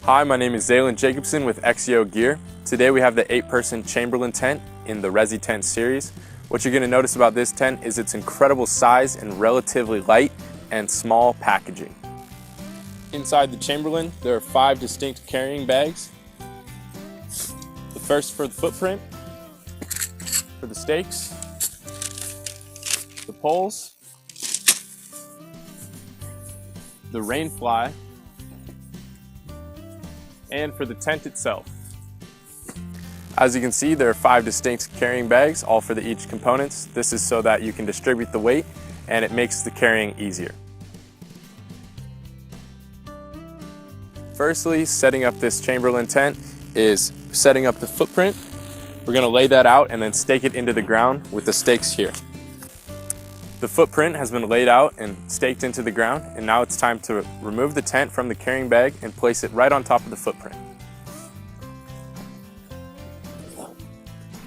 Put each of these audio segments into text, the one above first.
Hi, my name is Zaylin Jacobson with Exio Gear. Today we have the 8-person Chamberlin tent in the Resi Tent series. What you're going to notice about this tent is its incredible size and relatively light and small packaging. Inside the Chamberlin, there are 5 distinct carrying bags. The first for the footprint, for the stakes, the poles, the rain fly, and for the tent itself. As you can see, there are 5 distinct carrying bags, all for each components. This is so that you can distribute the weight and it makes the carrying easier. Firstly, setting up this Chamberlin tent is setting up the footprint. We're going to lay that out and then stake it into the ground with the stakes here. The footprint has been laid out and staked into the ground, and now it's time to remove the tent from the carrying bag and place it right on top of the footprint.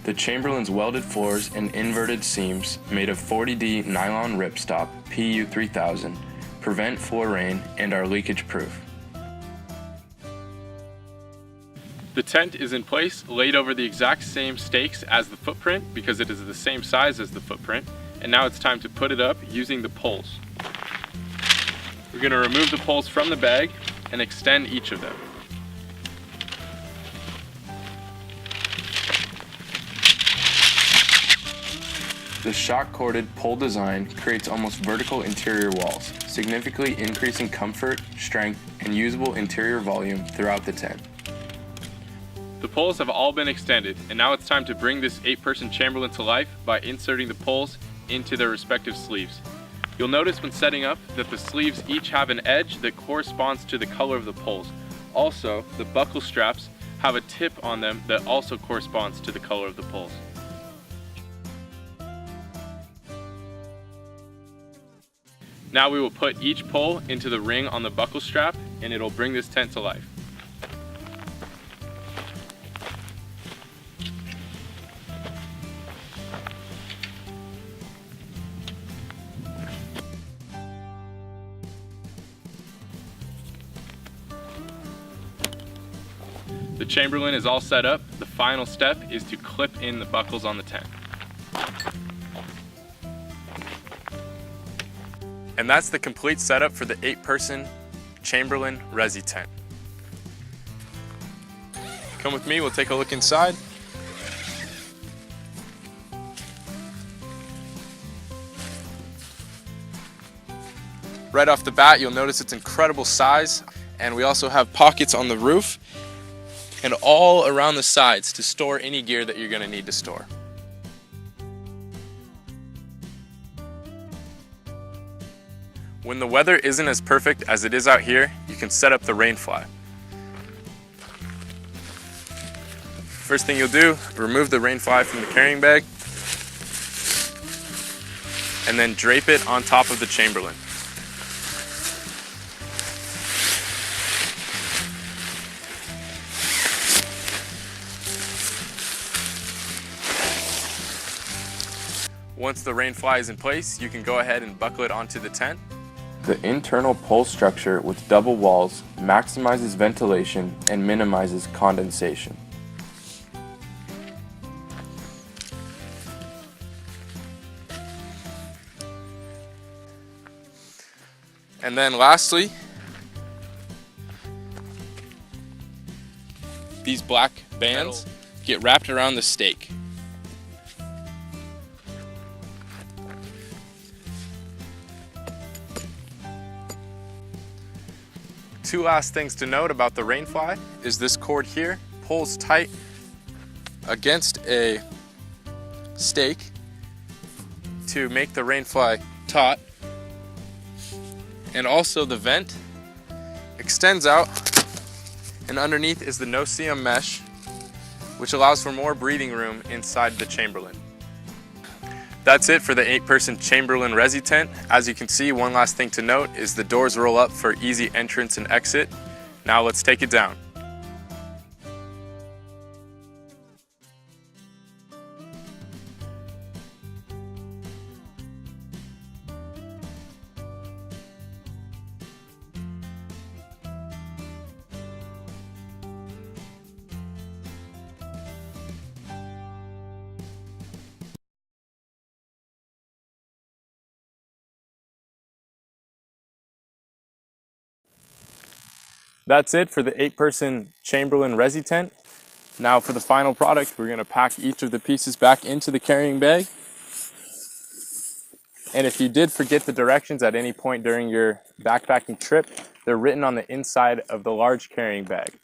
The Chamberlin's welded floors and inverted seams made of 40D nylon ripstop PU 3000 prevent floor rain and are leakage proof. The tent is in place, laid over the exact same stakes as the footprint because it is the same size as the footprint. And now it's time to put it up using the poles. We're going to remove the poles from the bag and extend each of them. The shock-corded pole design creates almost vertical interior walls, significantly increasing comfort, strength, and usable interior volume throughout the tent. The poles have all been extended, and now it's time to bring this 8-person Chamberlin to life by inserting the poles into their respective sleeves. You'll notice when setting up that the sleeves each have an edge that corresponds to the color of the poles. Also, the buckle straps have a tip on them that also corresponds to the color of the poles. Now we will put each pole into the ring on the buckle strap, and it'll bring this tent to life. The Chamberlin is all set up. The final step is to clip in the buckles on the tent. And that's the complete setup for the 8-person Chamberlin Resi tent. Come with me, we'll take a look inside. Right off the bat, you'll notice its incredible size, and we also have pockets on the roof and all around the sides to store any gear that you're going to need to store. When the weather isn't as perfect as it is out here, you can set up the rain fly. First thing you'll do, remove the rain fly from the carrying bag and then drape it on top of the Chamberlin. Once the rain fly is in place, you can go ahead and buckle it onto the tent. The internal pole structure with double walls maximizes ventilation and minimizes condensation. And then lastly, these black bands get wrapped around the stake. Two last things to note about the rain fly is this cord here pulls tight against a stake to make the rain fly taut, and also the vent extends out, and underneath is the no-seam mesh, which allows for more breathing room inside the Chamberlin. That's it for the 8-person Chamberlin Resi tent. As you can see, one last thing to note is the doors roll up for easy entrance and exit. Now let's take it down. That's it for the 8-person Chamberlin Resi tent. Now for the final product, we're going to pack each of the pieces back into the carrying bag. And if you did forget the directions at any point during your backpacking trip, they're written on the inside of the large carrying bag.